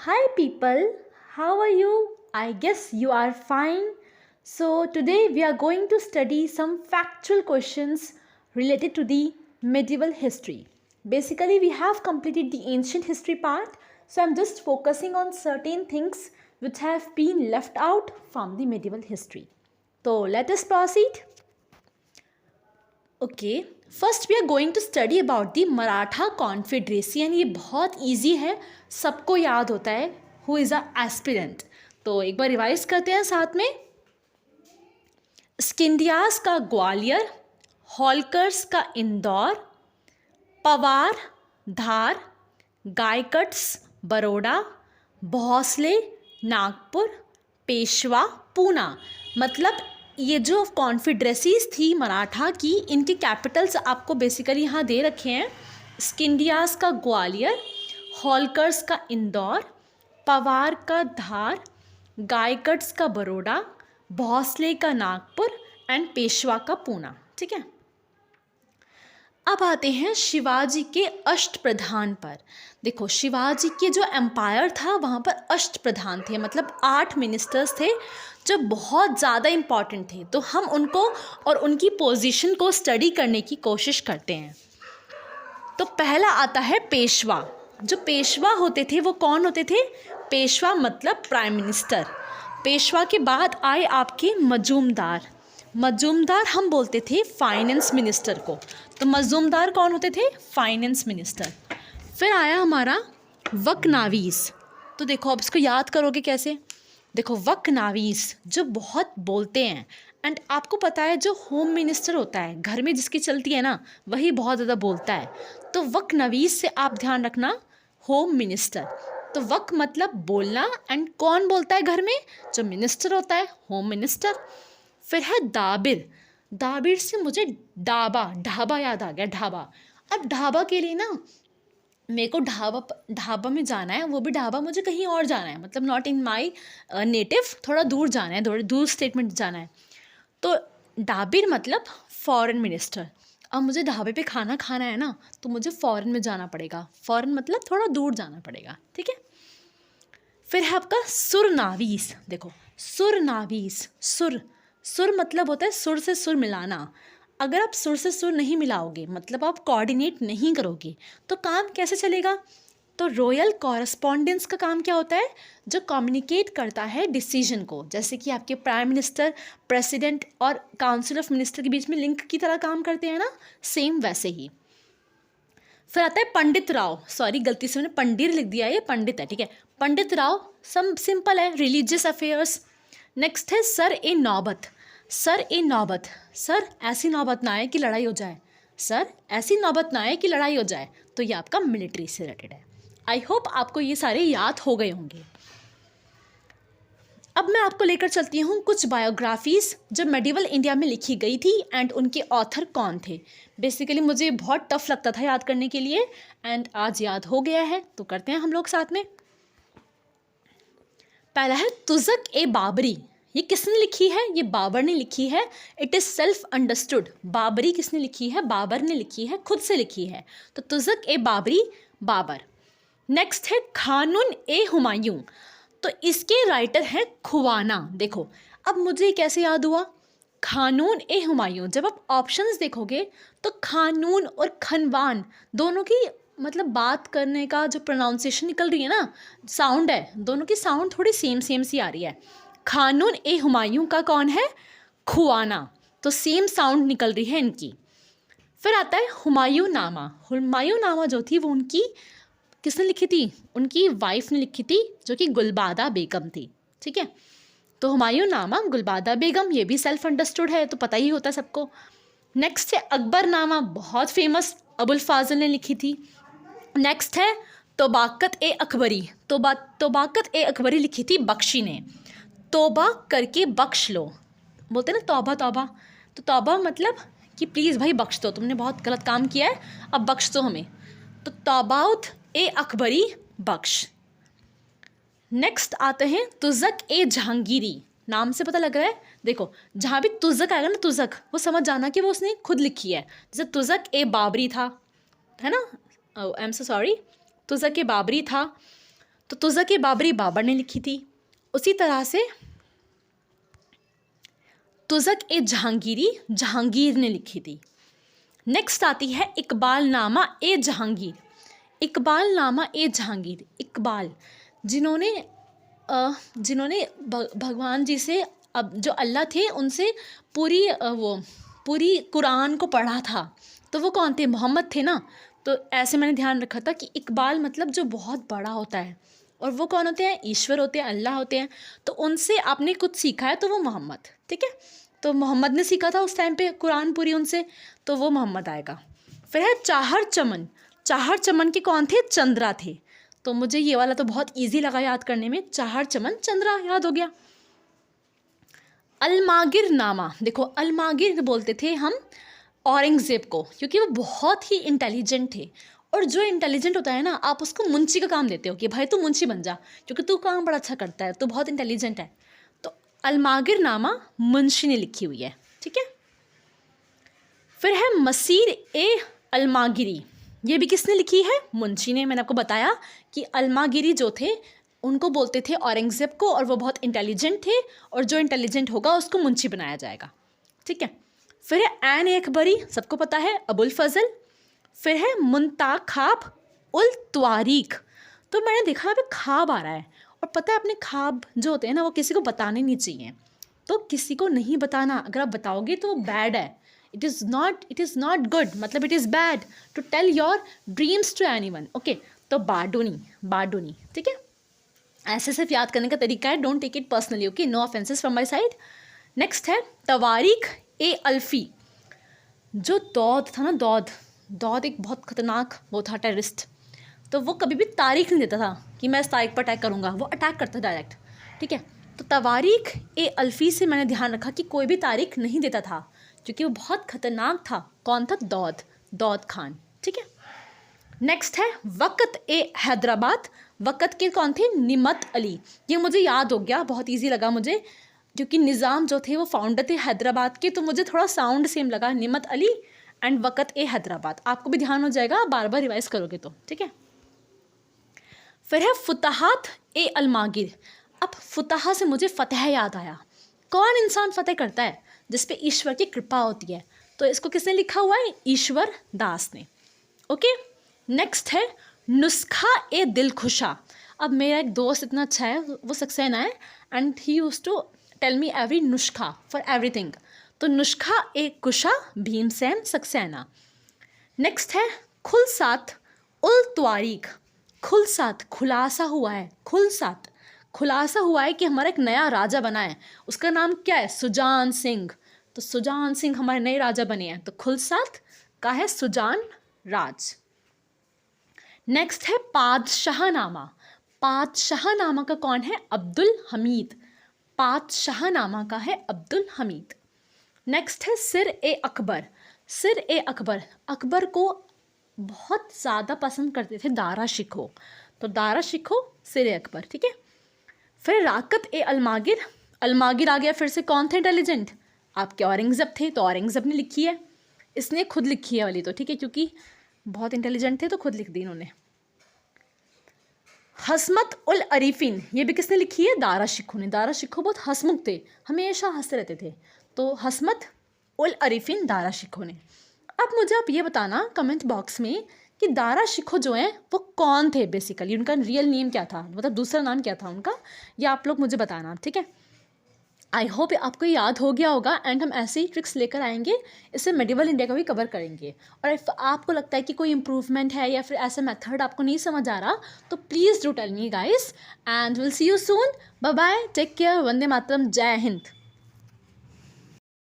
Hi people, how are you? I guess you are fine. So, today we are going to study some factual questions related to the medieval history. Basically, we have completed the ancient history part, so I'm just focusing on certain things which have been left out from the medieval history. So, let us proceed. Okay first we are going to study about the Maratha confederacy and ये बहुत easy है, सबको याद होता है who is a aspirant. तो एक बार revise करते हैं साथ में। स्किंडियास का ग्वालियर, होलकर्स का इंदौर, पवार धार, गायकट्स बरोड़ा, भोसले नागपुर, पेशवा पूना। मतलब ये जो कॉन्फेडरेसीज थी मराठा की, इनके कैपिटल्स आपको बेसिकली यहाँ दे रखे हैं। स्किंडियास का ग्वालियर, होलकर्स का इंदौर, पवार का धार, गायकट्स का बरोड़ा, भोसले का नागपुर एंड पेशवा का पूना। ठीक है, अब आते हैं शिवाजी के अष्ट प्रधान पर। देखो, शिवाजी के जो एम्पायर था वहाँ पर अष्ट प्रधान थे, मतलब 8 मिनिस्टर्स थे जो बहुत ज़्यादा इम्पॉर्टेंट थे। तो हम उनको और उनकी पोजीशन को स्टडी करने की कोशिश करते हैं। तो पहला आता है पेशवा। जो पेशवा होते थे वो कौन होते थे? पेशवा मतलब प्राइम मिनिस्टर। पेशवा के बाद आए आपके मजूमदार। मजूमदार हम बोलते थे फाइनेंस मिनिस्टर को। तो मजूमदार कौन होते थे? Finance minister. फिर आया हमारा वकनावीस। तो देखो, अब इसको याद करोगे कैसे? देखो, वकनावीस जो बहुत बोलते हैं, एंड आपको पता है जो होम मिनिस्टर होता है, घर में जिसकी चलती है ना, वही बहुत ज़्यादा बोलता है। तो वकनावीस से आप ध्यान रखना, होम मिनिस्टर। तो वक मतलब बोलना, एंड कौन बोलता है घर में? जो मिनिस्टर होता है, होम मिनिस्टर। फिर है दाबिर। दाबिर से मुझे ढाबा याद आ गया, ढाबा। अब ढाबा के लिए ना मेरे को ढाबा में जाना है, वो भी ढाबा मुझे कहीं और जाना है, मतलब नॉट इन माई नेटिव, थोड़ा दूर जाना है, थोड़ा दूर स्टेट में जाना है। तो डाबिर मतलब फॉरेन मिनिस्टर। अब मुझे ढाबे पे खाना खाना है ना, तो मुझे फॉरेन में जाना पड़ेगा। फॉरेन मतलब थोड़ा दूर जाना पड़ेगा। ठीक है, फिर है आपका सुरनावीस। देखो, सुरनावीस, सुर मतलब होता है सुर से सुर मिलाना। अगर आप सुर से सुर नहीं मिलाओगे, मतलब आप कोऑर्डिनेट नहीं करोगे, तो काम कैसे चलेगा? तो रॉयल कॉरस्पॉन्डेंस का काम क्या होता है? जो कम्युनिकेट करता है डिसीजन को, जैसे कि आपके प्राइम मिनिस्टर, प्रेसिडेंट और काउंसिल ऑफ मिनिस्टर के बीच में लिंक की तरह काम करते हैं ना, सेम वैसे ही। फिर आता है पंडित राव। सॉरी, गलती से मैंने पंडित लिख दिया, ये पंडित है। ठीक है, पंडित राव सम सिंपल है, रिलीजियस अफेयर्स। नेक्स्ट है सर ए नौबत। सर ए नौबत, सर ऐसी नौबत ना आए कि लड़ाई हो जाए, सर ऐसी नौबत ना आए कि लड़ाई हो जाए। तो ये आपका मिलिट्री से रिलेटेड है। आई होप आपको ये सारे याद हो गए होंगे। अब मैं आपको लेकर चलती हूँ कुछ बायोग्राफीज़ जो मेडिवल इंडिया में लिखी गई थी, एंड उनके ऑथर कौन थे। बेसिकली मुझे बहुत टफ लगता था याद करने के लिए, एंड आज याद हो गया है, तो करते हैं हम लोग साथ में। पहला है तुज़क ए बाबरी। ये किसने लिखी है? ये बाबर ने लिखी है। It is self understood. Babri किसने लिखी है? बाबर ने लिखी है, खुद से लिखी है। तो तुज़क ए बाबरी, बाबर। नेक्स्ट है खानून ए हुमायूं। तो इसके राइटर हैं खुवाना। देखो, अब मुझे कैसे याद हुआ? खानून ए हुमायूं। जब आप ऑप्शंस देखोगे तो खानून और खनवान दोनों की मतलब बात करने का जो प्रोनाउंसिएशन निकल रही है ना, साउंड है, दोनों की साउंड थोड़ी सेम सी आ रही है। खानून ए हुमायूं का कौन है? खुवाना। तो सेम साउंड निकल रही है इनकी। फिर आता है हुमायूं नामा। हुमायूं नामा जो थी वो उनकी किसने लिखी थी? उनकी वाइफ ने लिखी थी, जो कि गुलबादा बेगम थी। ठीक है, तो हुमायूं नामा, गुलबादा बेगम, ये भी सेल्फ अंडरस्टूड है, तो पता ही होता है सबको। नेक्स्ट है अकबर नामा, बहुत फेमस, अबुल फाजल ने लिखी थी। नेक्स्ट है तोबाकत ए अकबरी। तोबाकत ए अकबरी लिखी थी बख्शी ने। तौबा करके बख्श लो, बोलते हैं ना तौबा तौबा। तो तौबा मतलब कि प्लीज़ भाई बख्श दो, तुमने बहुत गलत काम किया है, अब बख्श दो हमें। तो तौबाउत ए अकबरी, बख्श। नेक्स्ट आते हैं तुज़क ए जहांगीरी। नाम से पता लग रहा है, देखो जहाँ भी तुज़क आएगा ना, तुज़क, वो समझ जाना कि वो उसने खुद लिखी है। जैसे तुज़क ए बाबरी था, है ना, आई एम सो सॉरी, तुज़क ए बाबरी था। तो तुज़क ए बाबरी बाबर ने लिखी थी। उसी तरह से तुज़क ए जहांगीरी जहांगीर ने लिखी थी। नेक्स्ट आती है इकबाल नामा ए जहांगीर। इकबाल नामा ए जहांगीर, इकबाल जिन्होंने भगवान जी से, अब जो अल्लाह थे उनसे पूरी कुरान को पढ़ा था, तो वो कौन थे? मोहम्मद थे ना। तो ऐसे मैंने ध्यान रखा था कि इकबाल मतलब जो बहुत बड़ा होता है, और वो कौन होते हैं? ईश्वर होते हैं, अल्लाह होते हैं। तो उनसे आपने कुछ सीखा है तो वो मोहम्मद, ठीक है। तो मोहम्मद ने सीखा था उस टाइम पे कुरान पूरी उनसे, तो वो मोहम्मद आएगा। फिर है चाहर चमन। चाहर चमन के कौन थे? चंद्रा थे। तो मुझे ये वाला तो बहुत इजी लगा याद करने में, चाहर चमन चंद्रा याद हो गया। अलमागिर नामा, देखो अलमागिर बोलते थे हम औरंगज़ेब को, क्योंकि वो बहुत ही इंटेलिजेंट थे। और जो इंटेलिजेंट होता है ना, आप उसको मुंशी का काम देते हो कि भाई तू मुंशी बन जा, क्योंकि तू काम बड़ा अच्छा करता है, तू बहुत इंटेलिजेंट है। तो अलमागिर नामा मुंशी ने लिखी हुई है, ठीक है। फिर है मसीर ए अलमागिरी, ये भी किसने लिखी है? मुंशी ने। मैंने आपको बताया कि अलमागिरी जो थे उनको बोलते थे औरंगज़ेब को, और वो बहुत इंटेलिजेंट थे, और जो इंटेलिजेंट होगा उसको मुंशी बनाया जाएगा, ठीक है। फिर है ऐन अकबरी, सबको पता है, अबुल फजल। फिर है मुंताखाब उल तवारीख। तो मैंने देखा यहाँ पे खाब आ रहा है, और पता है अपने खाब जो होते हैं ना, वो किसी को बताने नहीं चाहिए। तो किसी को नहीं बताना, अगर आप बताओगे तो वो बैड है। इट इज़ नॉट गुड, मतलब it is bad to tell your dreams to anyone, okay. तो बाडूनी, ठीक है। ऐसे सिर्फ याद करने का तरीका है, don't take it personally, okay, no offenses from my side. Next है तवारीख ए अल्फ़ी। जो दौद था ना, दौद एक बहुत ख़तरनाक वो था, टेररिस्ट। तो वो कभी भी तारीख नहीं देता था कि मैं इस तारीख पर अटैक करूँगा, वो अटैक करता डायरेक्ट, ठीक है। तो तवारीख ए अल्फ़ी से मैंने ध्यान रखा कि कोई भी तारीख नहीं देता था, क्योंकि वो बहुत ख़तरनाक था। कौन था? दौद खान, ठीक है। नेक्स्ट है वक़्त ए हैदराबाद। वक़्त के कौन थे? निमत अली। ये मुझे याद हो गया, बहुत इजी लगा मुझे, क्योंकि निज़ाम जो थे वो फाउंडर थे हैदराबाद के, तो मुझे थोड़ा साउंड सेम लगा, निमत अली एंड वक़्त ए हैदराबाद। आपको भी ध्यान हो जाएगा, बार बार रिवाइज करोगे तो, ठीक है। फिर है फुतहात ए अलमागिर। अब फुतहा से मुझे फ़तह याद आया। कौन इंसान फ़तह करता है? जिस पे ईश्वर की कृपा होती है। तो इसको किसने लिखा हुआ है? ईश्वर दास ने, ओके। नेक्स्ट है नुस्खा ए दिलखुशा। अब मेरा एक दोस्त इतना अच्छा है, वो सक्सेना है, and he used to tell me every नुस्खा फॉर एवरीथिंग। तो नुस्खा ए कुशा भीमसेन सक्सेना। नेक्स्ट है खुलसात उल तवारीख। खुलसात, खुलासा हुआ है, खुलासा हुआ है कि हमारा एक नया राजा बना है। उसका नाम क्या है? सुजान सिंह। तो सुजान सिंह हमारे नए राजा बने हैं, तो खुलसात का है सुजान राज। नेक्स्ट है पादशाहनामा। पादशाहनामा का कौन है? अब्दुल हमीद। पादशाहनामा का है अब्दुल हमीद। नेक्स्ट है सिर ए अकबर। सिर ए अकबर, अकबर को बहुत ज़्यादा पसंद करते थे दारा शिकोह, तो दारा शिकोह सिर ए अकबर, ठीक है। फिर राकत ए अलमागिर। अलमागिर आ गया फिर से, कौन थे इंटेलिजेंट? आपके औरंगज़ेब थे, तो औरंगज़ेब ने लिखी है, इसने खुद लिखी है वाली तो, ठीक है, क्योंकि बहुत इंटेलिजेंट थे तो खुद लिख दी इन्होंने। हसमत उल अरीफिन, ये भी किसने लिखी है? दारा शिकोह ने। दारा शिकोह बहुत हंसमुख थे, हमेशा हंसते रहते थे, तो हसमत उल अरीफिन दारा शिकोह ने। अब मुझे आप ये बताना कमेंट बॉक्स में कि दारा शिकोह जो हैं वो कौन थे बेसिकली, उनका रियल नेम क्या था, मतलब दूसरा नाम क्या था उनका, ये आप लोग मुझे बताना, ठीक है। आई होप आपको याद हो गया होगा, एंड हम ऐसे ही ट्रिक्स लेकर आएंगे, इससे मेडिवल इंडिया को भी कवर करेंगे। और इफ़ आपको लगता है कि कोई इम्प्रूवमेंट है या फिर ऐसा मेथड आपको नहीं समझ आ रहा, तो please do tell me guys, and will see you soon. Bye bye, take care, वंदे मातरम, जय हिंद।